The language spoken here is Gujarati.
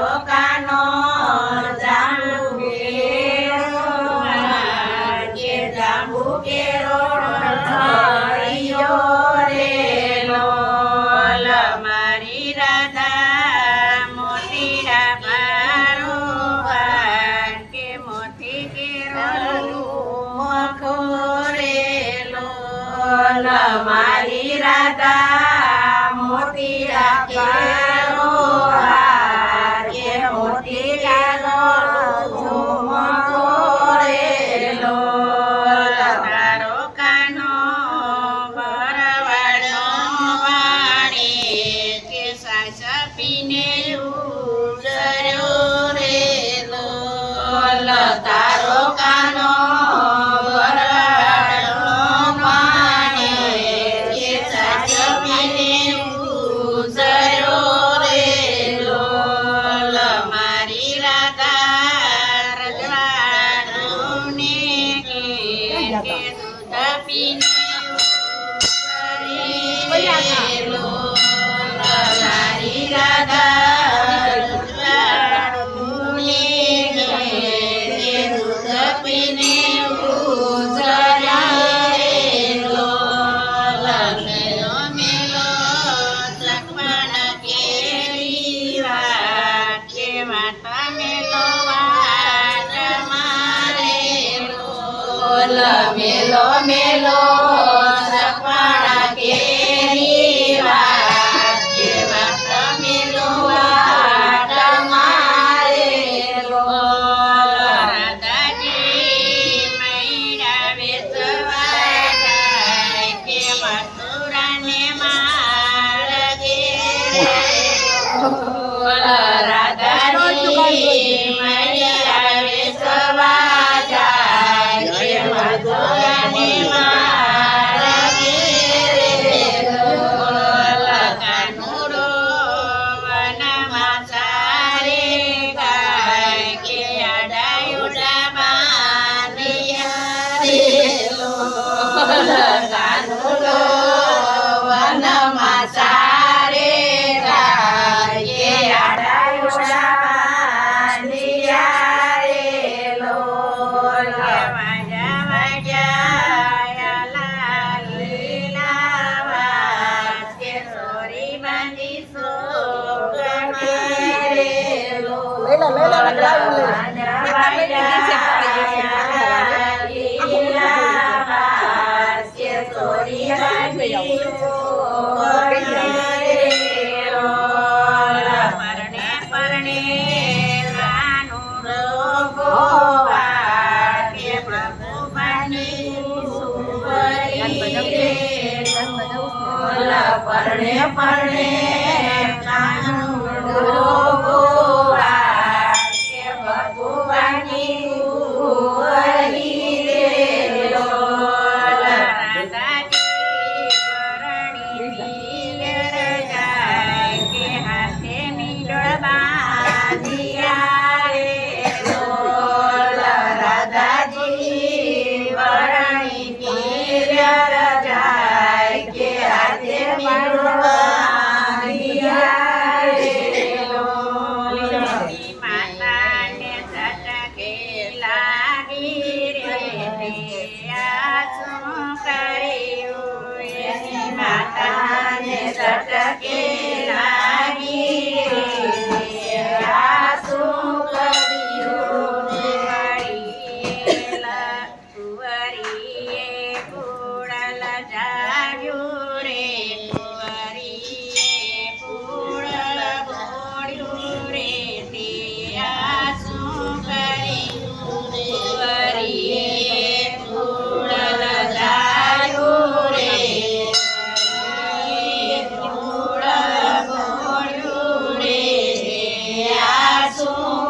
તારો કાનો જાંબુ કેરો કે જાંબુ કેરો હરિયો રે લોલ મારી રાધા મોતીડા મારો કે મોતી કેરો મખો રે લોલ મારી રાધા મોતીડા કેરો કે મોતી કેરો મખો રે લોલ તારો કાનો ભરવાડો વાણી કે સાસ પીને ઉજર્યો રે લોલ તારો કાનો ભરવાડો વાણી કે સાસ પીને ઉજર્યો રે લોલ મારી રાધા રજવાડુને કે દૂધ પીને મારી રાધા રજવાડુને કે દૂધ પીને ઉજર્યા રે લોલ મેલો મેલો લક્ષ્મણ કેરી વાત કે માતા મેલો વાત મારે લોલ મેલો મેલો લક્ષ્મણ કેરી વાત કે માતા મેલો વાત મારે લોલ રાધાજી મૈડા વેચવા જાય કે મથુરાને માર્ગે લોલ રાધાજી મૈડા વેચવા જાય કે મથુરાને માર્ગે લોલ કાનુડો વનમાં સારે ગાય કે આડાયુડા બાંધિયા રે લોલ કાનુડો વનમાં સારે ગાય કે આડાયુડા બાંધિયા રે લોલ વાજા વાજા લાલ લીલાવાસ કે સોરી બાંધી સોગમે રે લોલ વાજા વાજા લીલાવાસ કે સોરી બાંધી સોગમે રે લોલ પરણે પરણે કાનુડો ગોવા કે પ્રભુ બની સુવરી રે લોલ પરણે પરણે કાનુડો ગોવા કે પ્રભુ બની સુવરી રે લોલ રાધાજી કરણી પિયર જાય કે હાથે મીંડળ બાંધિયા રે લોલ રાધાજી વરણી પિયર જાય કે હાથે મીંડળ બાંધિયા રે લોલ માતાને સટકે લાગી રે આ શું કર્યું એની માતાને સટકે લાગી રે આ શું કર્યું વળીએલા કુંવરીએ કુળલ જાગ્યું રે કુંવરીએ કુળલ બોળ્યું રે તે આ શું કર્યું કુંવરીએ કુળલ જાગ્યું રે કુંવરીએ કુળલ બોળ્યું રે તે આ શું